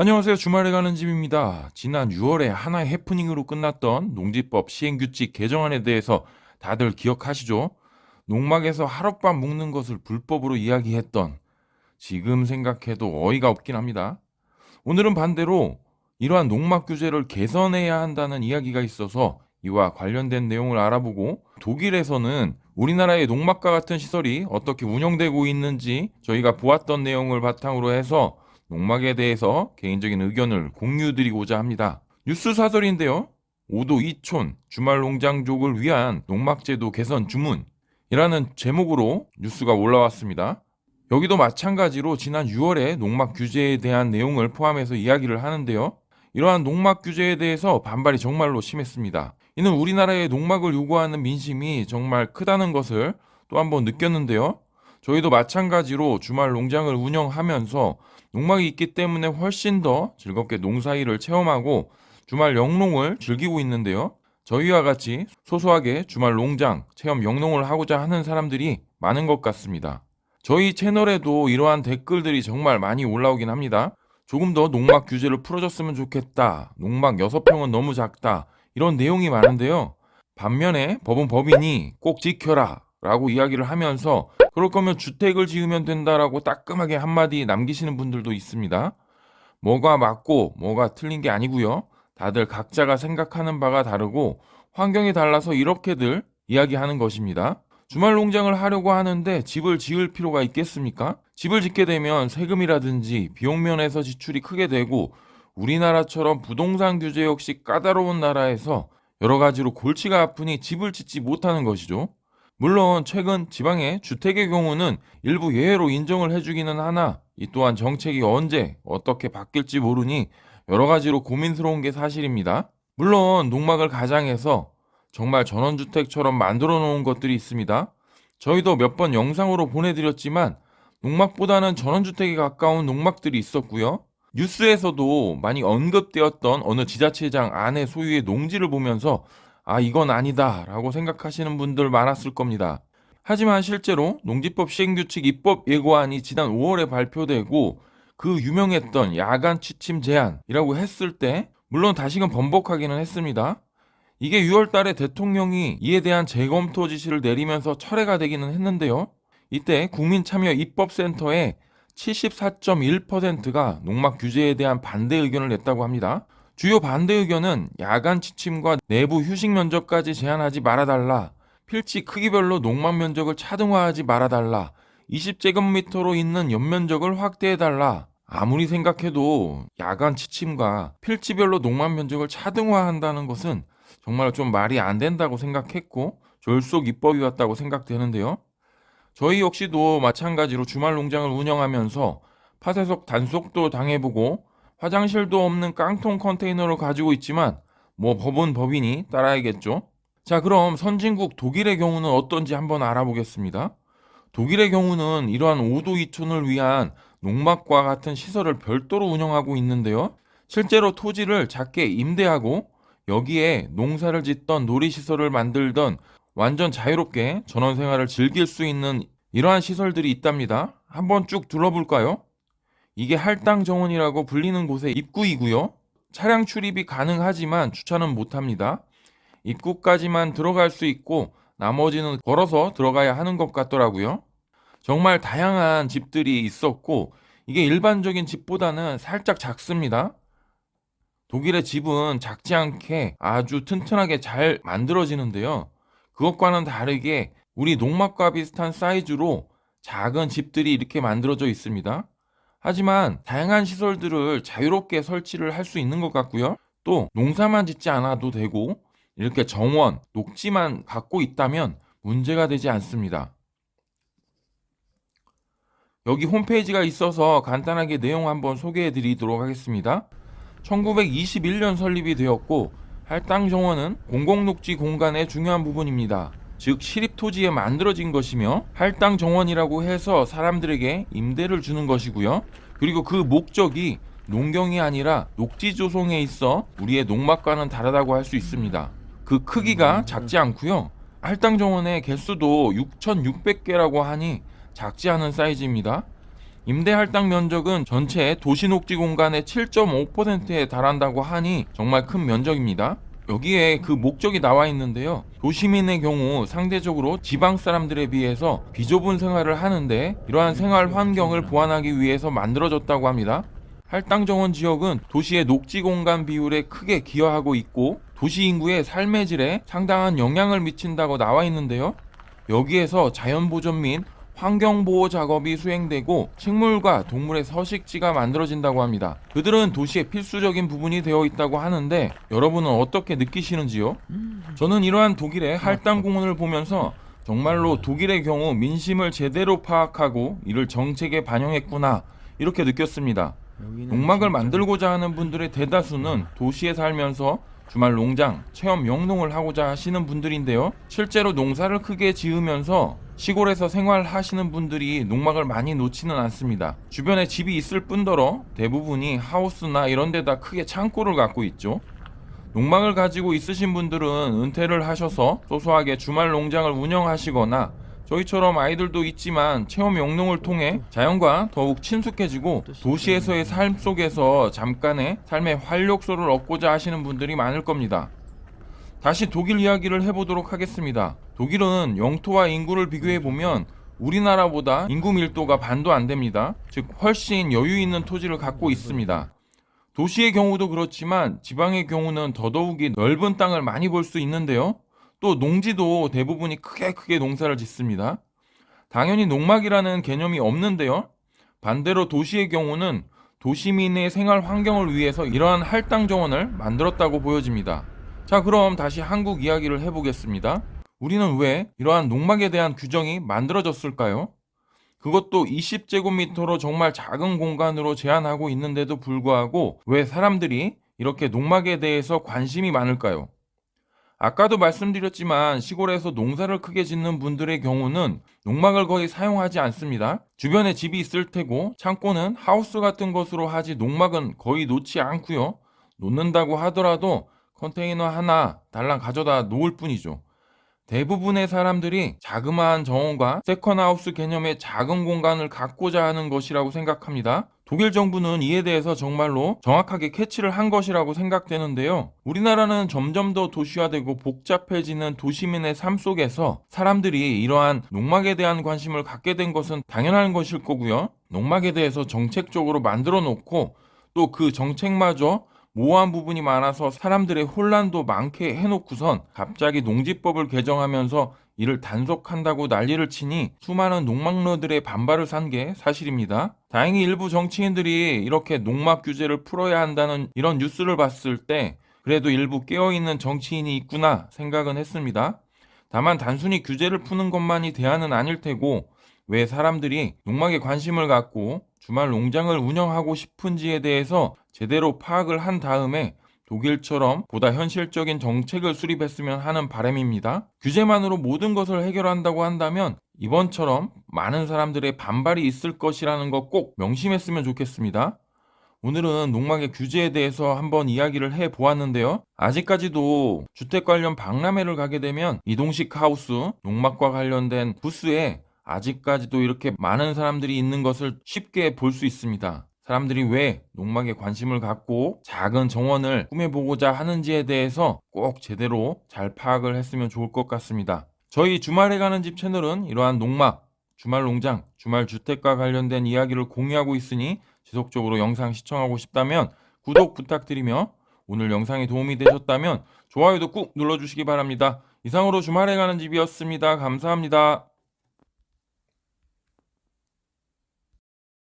안녕하세요. 주말에 가는 집입니다. 지난 6월에 하나의 해프닝으로 끝났던 농지법 시행규칙 개정안에 대해서 다들 기억하시죠? 농막에서 하룻밤 묵는 것을 불법으로 이야기했던, 지금 생각해도 어이가 없긴 합니다. 오늘은 반대로 이러한 농막 규제를 개선해야 한다는 이야기가 있어서 이와 관련된 내용을 알아보고, 독일에서는 우리나라의 농막과 같은 시설이 어떻게 운영되고 있는지 저희가 보았던 내용을 바탕으로 해서 농막에 대해서 개인적인 의견을 공유드리고자 합니다. 뉴스 사설인데요. 5도 2촌 주말 농장족을 위한 농막제도 개선 주문이라는 제목으로 뉴스가 올라왔습니다. 여기도 마찬가지로 지난 6월에 농막 규제에 대한 내용을 포함해서 이야기를 하는데요. 이러한 농막 규제에 대해서 반발이 정말로 심했습니다. 이는 우리나라의 농막을 요구하는 민심이 정말 크다는 것을 또 한번 느꼈는데요. 저희도 마찬가지로 주말 농장을 운영하면서 농막이 있기 때문에 훨씬 더 즐겁게 농사일을 체험하고 주말 영농을 즐기고 있는데요. 저희와 같이 소소하게 주말 농장 체험 영농을 하고자 하는 사람들이 많은 것 같습니다. 저희 채널에도 이러한 댓글들이 정말 많이 올라오긴 합니다. 조금 더 농막 규제를 풀어줬으면 좋겠다. 농막 6평은 너무 작다. 이런 내용이 많은데요. 반면에 법은 법이니 꼭 지켜라 라고 이야기를 하면서 그럴 거면 주택을 지으면 된다라고 따끔하게 한마디 남기시는 분들도 있습니다. 뭐가 맞고 뭐가 틀린 게 아니고요. 다들 각자가 생각하는 바가 다르고 환경이 달라서 이렇게들 이야기하는 것입니다. 주말 농장을 하려고 하는데 집을 지을 필요가 있겠습니까? 집을 짓게 되면 세금이라든지 비용 면에서 지출이 크게 되고, 우리나라처럼 부동산 규제 역시 까다로운 나라에서 여러 가지로 골치가 아프니 집을 짓지 못하는 것이죠. 물론 최근 지방의 주택의 경우는 일부 예외로 인정을 해주기는 하나, 이 또한 정책이 언제 어떻게 바뀔지 모르니 여러 가지로 고민스러운 게 사실입니다. 물론 농막을 가장해서 정말 전원주택처럼 만들어 놓은 것들이 있습니다. 저희도 몇 번 영상으로 보내드렸지만 농막보다는 전원주택에 가까운 농막들이 있었고요. 뉴스에서도 많이 언급되었던 어느 지자체장 아내 소유의 농지를 보면서 이건 아니다 라고 생각하시는 분들 많았을 겁니다. 하지만 실제로 농지법 시행규칙 입법 예고안이 지난 5월에 발표되고 그 유명했던 야간 취침 제한이라고 했을 때 물론 다시금 번복하기는 했습니다. 이게 6월 달에 대통령이 이에 대한 재검토 지시를 내리면서 철회가 되기는 했는데요. 이때 국민참여 입법센터에 74.1%가 농막 규제에 대한 반대 의견을 냈다고 합니다. 주요 반대 의견은 야간 취침과 내부 휴식 면적까지 제한하지 말아달라, 필지 크기별로 농막 면적을 차등화하지 말아달라, 20제곱미터로 있는 연면적을 확대해달라. 아무리 생각해도 야간 취침과 필지별로 농막 면적을 차등화한다는 것은 정말 좀 말이 안 된다고 생각했고 졸속 입법이었다고 생각되는데요. 저희 역시도 마찬가지로 주말 농장을 운영하면서 팥에서 단속도 당해보고 화장실도 없는 깡통 컨테이너를 가지고 있지만 뭐 법은 법이니 따라야겠죠. 자, 그럼 선진국 독일의 경우는 어떤지 한번 알아보겠습니다. 독일의 경우는 이러한 5도 2촌을 위한 농막과 같은 시설을 별도로 운영하고 있는데요. 실제로 토지를 작게 임대하고 여기에 농사를 짓던 놀이시설을 만들던 완전 자유롭게 전원생활을 즐길 수 있는 이러한 시설들이 있답니다. 한번 쭉 둘러볼까요? 이게 할당 정원이라고 불리는 곳의 입구이고요. 차량 출입이 가능하지만 주차는 못합니다. 입구까지만 들어갈 수 있고 나머지는 걸어서 들어가야 하는 것 같더라고요. 정말 다양한 집들이 있었고 이게 일반적인 집보다는 살짝 작습니다. 독일의 집은 작지 않게 아주 튼튼하게 잘 만들어지는데요. 그것과는 다르게 우리 농막과 비슷한 사이즈로 작은 집들이 이렇게 만들어져 있습니다. 하지만 다양한 시설들을 자유롭게 설치를 할 수 있는 것 같고요. 또 농사만 짓지 않아도 되고 이렇게 정원, 녹지만 갖고 있다면 문제가 되지 않습니다. 여기 홈페이지가 있어서 간단하게 내용 한번 소개해 드리도록 하겠습니다. 1921년 설립이 되었고 할당 정원은 공공녹지 공간의 중요한 부분입니다. 즉 시립 토지에 만들어진 것이며 할당 정원이라고 해서 사람들에게 임대를 주는 것이고요. 그리고 그 목적이 농경이 아니라 녹지 조성에 있어 우리의 농막과는 다르다고 할 수 있습니다. 그 크기가 작지 않고요. 할당 정원의 개수도 6,600개라고 하니 작지 않은 사이즈입니다. 임대 할당 면적은 전체 도시 녹지 공간의 7.5%에 달한다고 하니 정말 큰 면적입니다. 여기에 그 목적이 나와 있는데요. 도시민의 경우 상대적으로 지방 사람들에 비해서 비좁은 생활을 하는데 이러한 생활 환경을 보완하기 위해서 만들어졌다고 합니다. 할당 정원 지역은 도시의 녹지 공간 비율에 크게 기여하고 있고 도시 인구의 삶의 질에 상당한 영향을 미친다고 나와 있는데요. 여기에서 자연보존 및 환경보호 작업이 수행되고 식물과 동물의 서식지가 만들어진다고 합니다. 그들은 도시의 필수적인 부분이 되어 있다고 하는데 여러분은 어떻게 느끼시는지요? 저는 이러한 독일의 할당 공원을 보면서 정말로 독일의 경우 민심을 제대로 파악하고 이를 정책에 반영했구나 이렇게 느꼈습니다. 농막을 만들고자 하는 분들의 대다수는 도시에 살면서 주말 농장, 체험 영농을 하고자 하시는 분들인데요. 실제로 농사를 크게 지으면서 시골에서 생활하시는 분들이 농막을 많이 놓지는 않습니다. 주변에 집이 있을 뿐더러 대부분이 하우스나 이런 데다 크게 창고를 갖고 있죠. 농막을 가지고 있으신 분들은 은퇴를 하셔서 소소하게 주말 농장을 운영하시거나 저희처럼 아이들도 있지만 체험 영농을 통해 자연과 더욱 친숙해지고 도시에서의 삶 속에서 잠깐의 삶의 활력소를 얻고자 하시는 분들이 많을 겁니다. 다시 독일 이야기를 해보도록 하겠습니다. 독일은 영토와 인구를 비교해보면 우리나라보다 인구 밀도가 반도 안 됩니다. 즉 훨씬 여유 있는 토지를 갖고 있습니다. 도시의 경우도 그렇지만 지방의 경우는 더더욱이 넓은 땅을 많이 볼 수 있는데요. 또 농지도 대부분이 크게 농사를 짓습니다. 당연히 농막이라는 개념이 없는데요. 반대로 도시의 경우는 도시민의 생활 환경을 위해서 이러한 할당 정원을 만들었다고 보여집니다. 자, 그럼 다시 한국 이야기를 해보겠습니다. 우리는 왜 이러한 농막에 대한 규정이 만들어졌을까요? 그것도 20제곱미터로 정말 작은 공간으로 제한하고 있는데도 불구하고 왜 사람들이 이렇게 농막에 대해서 관심이 많을까요? 아까도 말씀드렸지만 시골에서 농사를 크게 짓는 분들의 경우는 농막을 거의 사용하지 않습니다. 주변에 집이 있을 테고 창고는 하우스 같은 것으로 하지 농막은 거의 놓지 않고요. 놓는다고 하더라도 컨테이너 하나 달랑 가져다 놓을 뿐이죠. 대부분의 사람들이 자그마한 정원과 세컨하우스 개념의 작은 공간을 갖고자 하는 것이라고 생각합니다. 독일 정부는 이에 대해서 정말로 정확하게 캐치를 한 것이라고 생각되는데요. 우리나라는 점점 더 도시화되고 복잡해지는 도시민의 삶 속에서 사람들이 이러한 농막에 대한 관심을 갖게 된 것은 당연한 것일 거고요. 농막에 대해서 정책적으로 만들어 놓고 또 그 정책마저 모호한 부분이 많아서 사람들의 혼란도 많게 해놓고선 갑자기 농지법을 개정하면서 이를 단속한다고 난리를 치니 수많은 농막러들의 반발을 산 게 사실입니다. 다행히 일부 정치인들이 이렇게 농막 규제를 풀어야 한다는 이런 뉴스를 봤을 때 그래도 일부 깨어있는 정치인이 있구나 생각은 했습니다. 다만 단순히 규제를 푸는 것만이 대안은 아닐 테고 왜 사람들이 농막에 관심을 갖고 주말 농장을 운영하고 싶은지에 대해서 제대로 파악을 한 다음에 독일처럼 보다 현실적인 정책을 수립했으면 하는 바람입니다. 규제만으로 모든 것을 해결한다고 한다면 이번처럼 많은 사람들의 반발이 있을 것이라는 거 꼭 명심했으면 좋겠습니다. 오늘은 농막의 규제에 대해서 한번 이야기를 해보았는데요. 아직까지도 주택 관련 박람회를 가게 되면 이동식 하우스, 농막과 관련된 부스에 아직까지도 이렇게 많은 사람들이 있는 것을 쉽게 볼 수 있습니다. 사람들이 왜 농막에 관심을 갖고 작은 정원을 꾸며보고자 하는지에 대해서 꼭 제대로 잘 파악을 했으면 좋을 것 같습니다. 저희 주말에 가는 집 채널은 이러한 농막, 주말 농장, 주말 주택과 관련된 이야기를 공유하고 있으니 지속적으로 영상 시청하고 싶다면 구독 부탁드리며 오늘 영상이 도움이 되셨다면 좋아요도 꾹 눌러주시기 바랍니다. 이상으로 주말에 가는 집이었습니다. 감사합니다.